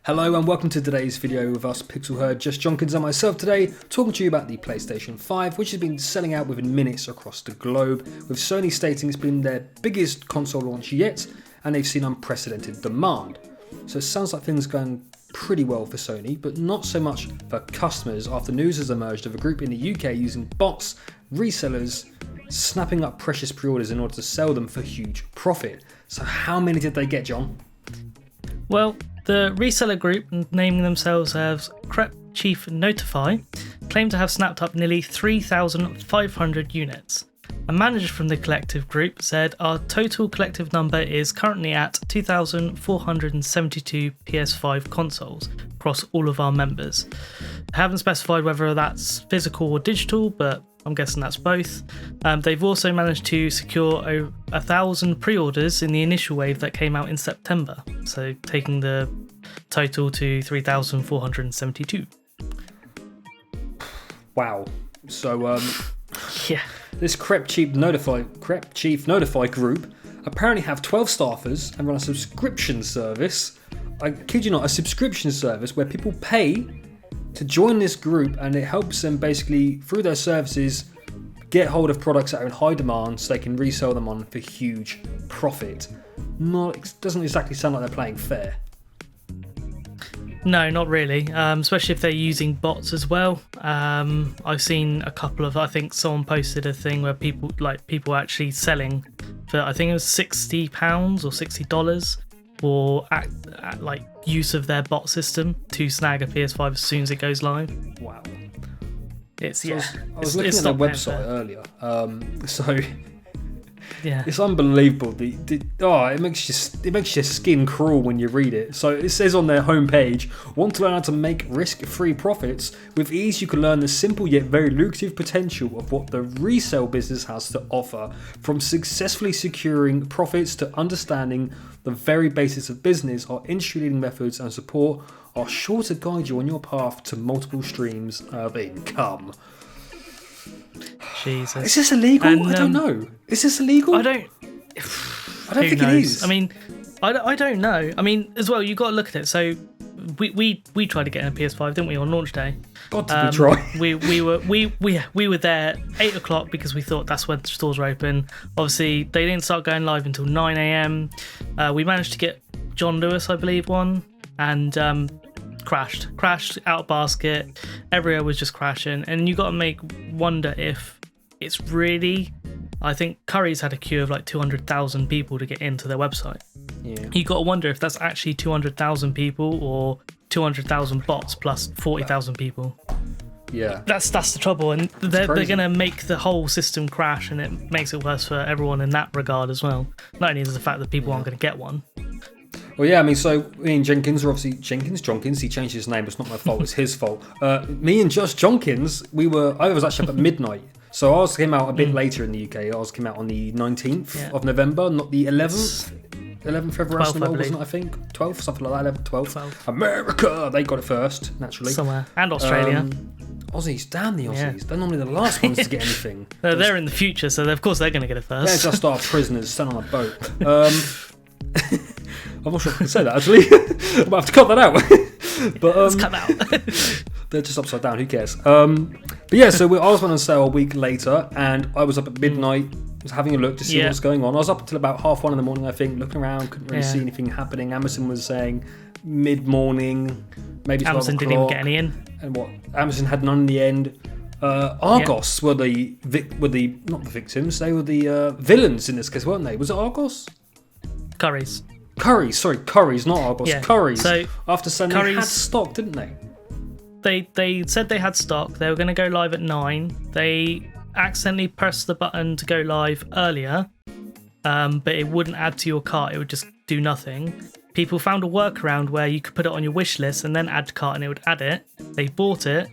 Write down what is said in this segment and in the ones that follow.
Hello and welcome to today's video with us, Pixel Herd, Just Jonkins and myself today, talking to you about the PlayStation 5, which has been selling out within minutes across the globe, with Sony stating it's been their biggest console launch yet, and they've seen unprecedented demand. So it sounds like things are going pretty well for Sony, but not so much for customers after news has emerged of a group in the UK using bots, resellers, snapping up precious pre-orders in order to sell them for huge profit. So how many did they get, John? Well, the reseller group, naming themselves as Crep Chief Notify, claim to have snapped up nearly 3,500 units. A manager from the collective group said our total collective number is currently at 2,472 PS5 consoles across all of our members. They haven't specified whether that's physical or digital, but I'm guessing that's both. They've also managed to secure 1,000 pre-orders in the initial wave that came out in September, so taking the total to 3,472. Wow. So, yeah. This Crep Chief Notify group apparently have 12 staffers and run a subscription service. I kid you not, a subscription service where people pay to join this group, and it helps them basically through their services get hold of products that are in high demand so they can resell them on for huge profit. Doesn't exactly sound like they're playing fair. No, not really, especially if they're using bots as well. I've seen a couple of, I think someone posted a thing where people actually selling for, I think it was £60 or $60 for use of their bot system to snag a PS5 as soon as it goes live. Wow. I was looking at their website earlier. Yeah, it's unbelievable. It makes your skin crawl when you read it. So it says on their homepage, want to learn how to make risk-free profits? With ease you can learn the simple yet very lucrative potential of what the resale business has to offer. From successfully securing profits to understanding the very basics of business, our industry-leading methods and support are sure to guide you on your path to multiple streams of income. Jesus. Is this illegal? I don't know. Is this illegal? I don't think it is. I mean, I don't know. I mean, as well, you got to look at it. So we tried to get in a PS5, didn't we, on launch day? God, did we try? we were there 8 o'clock because we thought that's when the stores were open. Obviously, they didn't start going live until 9 a.m. We managed to get John Lewis, I believe, one, and crashed out of basket. Everywhere was just crashing, and you got to wonder if it's really. I think Curry's had a queue of like 200,000 people to get into their website. Yeah. You got to wonder if that's actually 200,000 people or 200,000 bots plus 40,000 people. Yeah. That's the trouble, and they're going to make the whole system crash, and it makes it worse for everyone in that regard as well. Not only is the fact that people aren't going to get one. Well, yeah, I mean, so me and Jenkins are obviously Jonkins. He changed his name. It's not my fault. It's his fault. Me and Just Jonkins, I was actually up at midnight. So ours came out a bit later in the UK. Ours came out on the 19th of November, not the 11th. 11th everywhere else in the world, wasn't it, I think? 12th, something like that, 11th, 12th. America! They got it first, naturally. Somewhere. And Australia. Aussies, damn the Aussies. Yeah. They're normally the last ones to get anything. They're in the future, so of course they're going to get it first. They're just our prisoners sent on a boat. I'm not sure if I can say that, actually. I might have to cut that out. But let's cut out. They're just upside down, who cares? But yeah, so ours went on sale a week later, and I was up at midnight, was having a look to see what was going on. I was up until about 1:30 in the morning, I think, looking around, couldn't really see anything happening. Amazon was saying mid-morning, maybe 12 Amazon o'clock. didn't even get any in. And Amazon had none in the end. Argos were not the victims, they were the villains in this case, weren't they? Was it Argos? Curry's, not Argos. Yeah. Curry's. So after saying they had stock, didn't they? They said they had stock. They were going to go live at 9. They accidentally pressed the button to go live earlier, but it wouldn't add to your cart. It would just do nothing. People found a workaround where you could put it on your wish list and then add to cart, and it would add it. They bought it.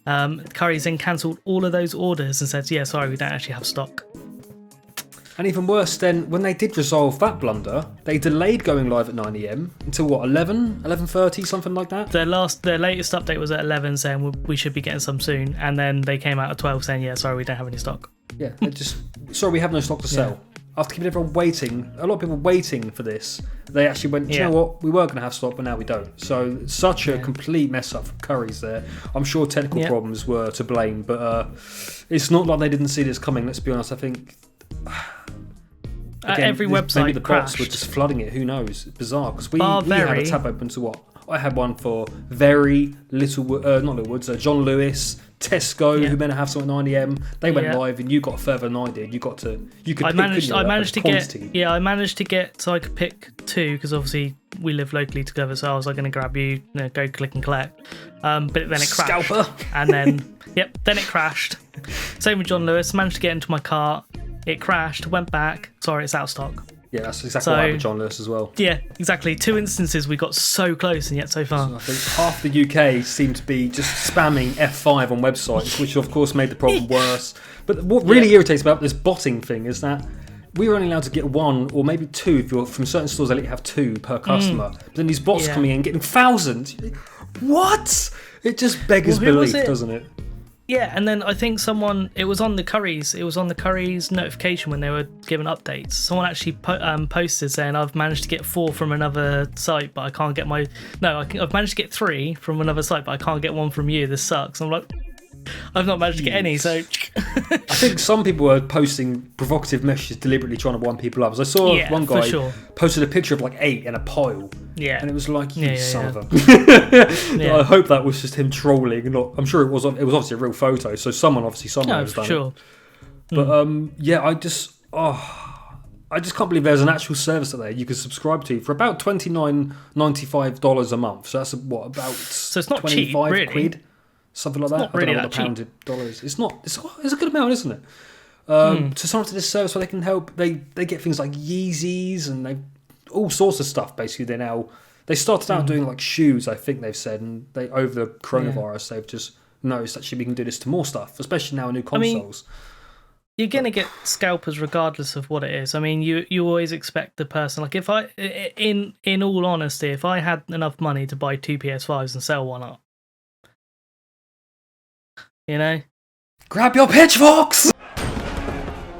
Curry's then cancelled all of those orders and said, "Yeah, sorry, we don't actually have stock." And even worse, then, when they did resolve that blunder, they delayed going live at 9 a.m. until what, 11:30, something like that? Their latest update was at 11 saying we should be getting some soon, and then they came out at 12 saying, yeah, sorry, we don't have any stock. Yeah, sorry, we have no stock to sell. after keeping everyone waiting, a lot of people waiting for this, they actually went, do you know what, we were going to have stock, but now we don't. So such a complete mess up for Curry's there. I'm sure technical problems were to blame, but it's not like they didn't see this coming, let's be honest. I think... Again, every website maybe the crashed. bots were just flooding it. Who knows? It's bizarre because we had a tab open to what? I had one for very Little, not Littlewoods, John Lewis, Tesco, who meant to have something at 9am. They went live, and you got further than I did. You could. I managed to get so I could pick 2 because obviously we live locally together. So I was like going to grab you, go click and collect. But then it crashed. Scalper. And then then it crashed. Same with John Lewis. Managed to get into my cart. It crashed, went back. Sorry, it's out of stock. Yeah, that's exactly what happened with John Lewis as well. Yeah, exactly. 2 instances we got so close and yet so far. So I think half the UK seemed to be just spamming F5 on websites, which of course made the problem worse. But what really irritates about this botting thing is that we were only allowed to get 1 or maybe 2 if you're from certain stores. They let you have 2 per customer. But then these bots coming in getting thousands. What? It just beggars belief, doesn't it? Yeah, and then I think it was on the Currys notification when they were given updates. Someone actually posted saying, I've managed to get 4 from another site, but I can't get I've managed to get 3 from another site, but I can't get 1 from you. This sucks. I'm like, I've not managed to get any, so... I think some people were posting provocative messages deliberately trying to wind people up. As I saw one guy posted a picture of like 8 in a pile. Yeah. And it was like, you son of a... I hope that was just him trolling. I'm sure it was obviously a real photo, so someone obviously somewhere has done it. But I just can't believe there's an actual service out there you can subscribe to for about $29.95 a month. So that's so it's not cheap, really. Quid? Something like that. Not really I don't know that cheap. Pounded dollars. It's not. It's a good amount, isn't it? To sign up to this service where they can help. They get things like Yeezys and all sorts of stuff. Basically, they started out doing like shoes. I think they've said, and over the coronavirus they've just noticed actually we can do this to more stuff, especially now in new consoles. You're gonna get scalpers regardless of what it is. I mean, you always expect the person. Like if in all honesty, if I had enough money to buy 2 PS5s and sell one up. Grab your pitchforks!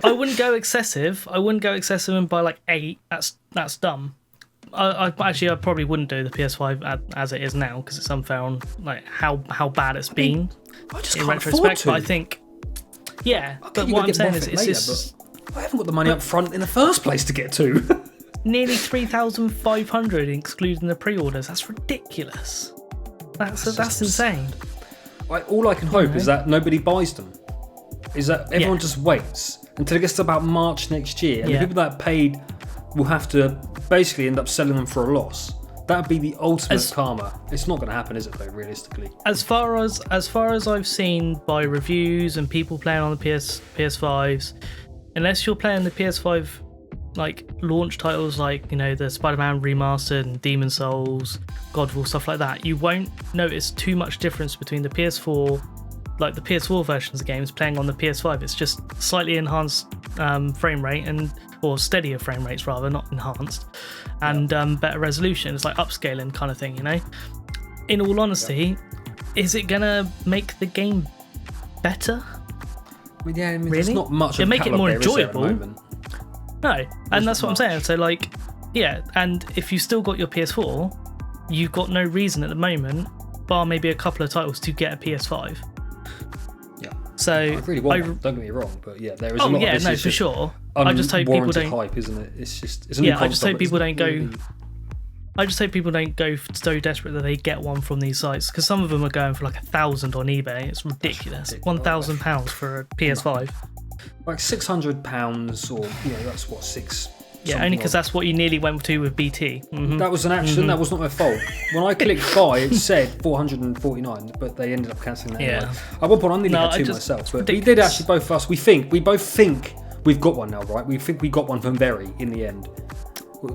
I wouldn't go excessive. And buy like 8. That's dumb. I probably wouldn't do the PS5 as it is now because it's unfair on like how bad it's been. I just in can't retrospect. afford to. But I think, but what I'm saying is, it's just I haven't got the money up front in the first place to get to. nearly 3,500 including the pre-orders. That's ridiculous. That's insane. All I can hope is that nobody buys them. Is that everyone just waits until it gets to about March next year, and the people that paid will have to basically end up selling them for a loss. That'd be the ultimate karma. It's not going to happen, is it? Though, realistically. As far as I've seen by reviews and people playing on the PS5s, unless you're playing the PS5 like launch titles like the Spider-Man remastered and Demon Souls, Godfall, stuff like that, you won't notice too much difference between the PS4, like the PS4 versions of games playing on the PS5. It's just slightly enhanced frame rate or steadier frame rates rather, not enhanced, and better resolution. It's like upscaling kind of thing, In all honesty, is it gonna make the game better? Really? There's not much. It'll make it more enjoyable. No, and that's what I'm saying. So and if you still got your PS4, you've got no reason at the moment, bar maybe a couple of titles, to get a PS5. Yeah. So I really want one, don't get me wrong, but there is a lot of this. No, for sure. I just hope people don't hype, isn't it? It's a new console, I just hope people don't go. I just hope people don't go so desperate that they get one from these sites, because some of them are going for like 1,000 on eBay. It's ridiculous. £1,000 for a PS5. Like £600, or that's what 6. Yeah, only because that's what you nearly went to with BT. Mm-hmm. That was an accident. That was not my fault. When I clicked buy, it said 449, but they ended up cancelling that. Anyway. At one point, I nearly had 2 myself, but we did actually both of us. We both think we've got one now, right? We think we got one from Very in the end.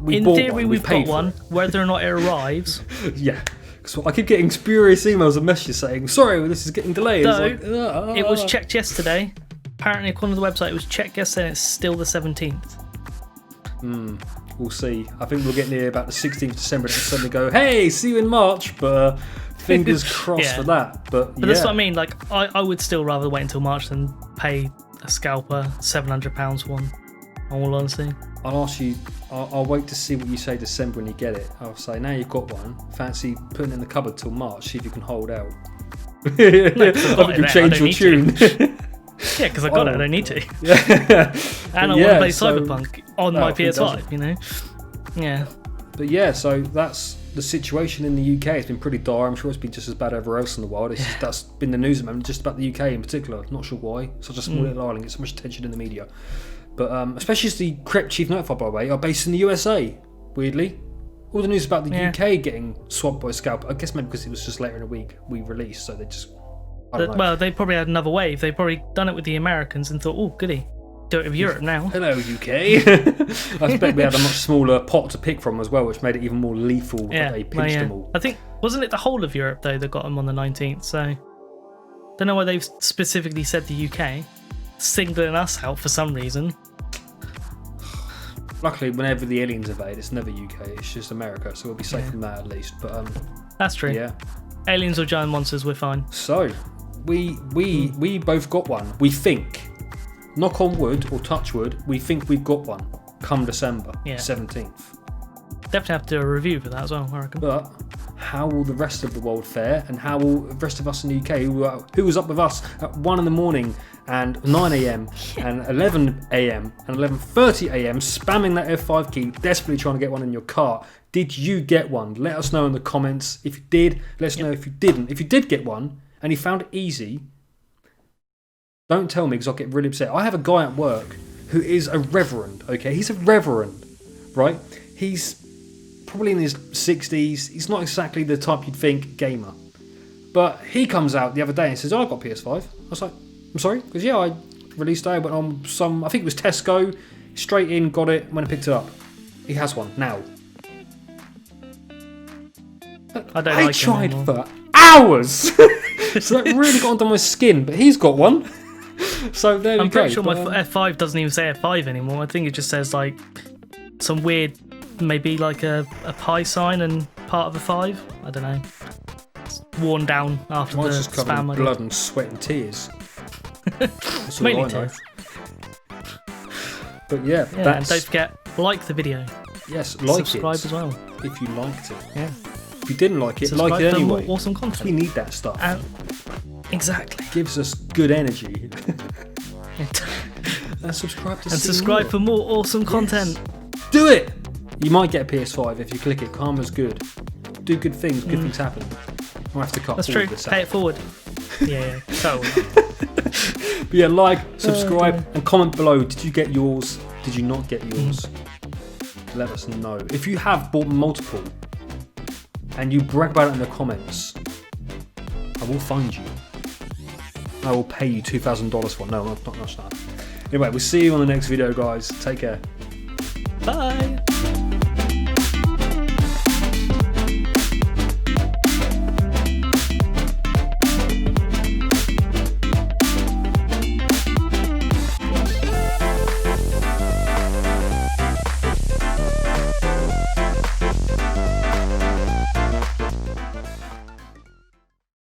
In theory, we've got one. Whether or not it arrives. Yeah. So I keep getting spurious emails and messages saying, sorry, this is getting delayed. It was checked yesterday. Apparently, according to the website, it was checked yesterday and it's still the 17th. We'll see. I think we'll get near about the 16th of December and suddenly go, hey, see you in March. But fingers crossed for that. But that's what I mean. Like, I would still rather wait until March than pay a scalper £700 one. All honesty. I'll ask you. I'll wait to see what you say December when you get it. I'll say now you've got one. Fancy putting it in the cupboard till March. See if you can hold out. I think you change your tune. Yeah, because I got it. I don't need to. Yeah. And I want to play Cyberpunk on my PS5. You know. Yeah. But yeah, so that's the situation in the UK. It's been pretty dire. I'm sure it's been just as bad everywhere else in the world. That's been the news at the moment, just about the UK in particular. Not sure why. Such a small little island gets so much attention in the media. But especially as the correct chief notified, by the way, are based in the USA, weirdly. All the news about the UK getting swamped by Scalpers, I guess maybe because it was just later in the week we released, so they just... Well, they probably had another wave. They probably done it with the Americans and thought, oh, goody. Do it with Europe now. Hello, UK. I expect we had a much smaller pot to pick from as well, which made it even more lethal that they pinched them all. I think, wasn't it the whole of Europe, though, that got them on the 19th? So, don't know why they've specifically said the UK, singling us out for some reason. Luckily, whenever the aliens invade, it's never UK, it's just America, so we'll be safe from that at least. But that's true. Yeah. Aliens or giant monsters, we're fine. So, we both got one. We think. Knock on wood or touch wood, we think we've got one come December 17th. Definitely have to do a review for that as well, I reckon. But how will the rest of the world fare, and how will the rest of us in the UK, who was up with us at 1 in the morning and 9 a.m. and 11 a.m. and 11:30 a.m. spamming that F5 key, desperately trying to get one in your cart? Did you get one? Let us know in the comments. If you did, let us know if you didn't. If you did get one and you found it easy, don't tell me because I'll get really upset. I have a guy at work who is a reverend, okay? He's a reverend, right? He's probably in his 60s. He's not exactly the type you'd think gamer. But he comes out the other day and says, oh, I got PS5. I was like, I'm sorry? Because yeah, I released day, I went on some, I think it was Tesco, straight in, got it, went and picked it up. He has one now. I tried for hours. So that really got under my skin, but he's got one. So there we go. I'm pretty sure my F5 doesn't even say F5 anymore. I think it just says like some weird, maybe like a pi sign and part of a 5. I don't know. It's worn down after Mine's the just covered spam. in blood and sweat and tears. That's all Mainly I know. tears. But yeah, And that's... don't forget, like the video. Yes, like subscribe it. as well. If you liked it. Yeah. If you didn't like it, Subscribe like it for anyway. more awesome content. We need that stuff. Exactly. Gives us good energy. And subscribe to subscribe for more awesome content. Do it! You might get a PS5 if you click it. Karma's good. Do good things. Good things happen. I'll have to cut That's all true. of this out. Pay it forward. Yeah. Totally. But yeah, like, subscribe, and comment below. Did you get yours? Did you not get yours? Let us know. If you have bought multiple and you brag about it in the comments, I will find you. I will pay you $2,000 for it. No, not much that. Anyway, we'll see you on the next video, guys. Take care. Bye.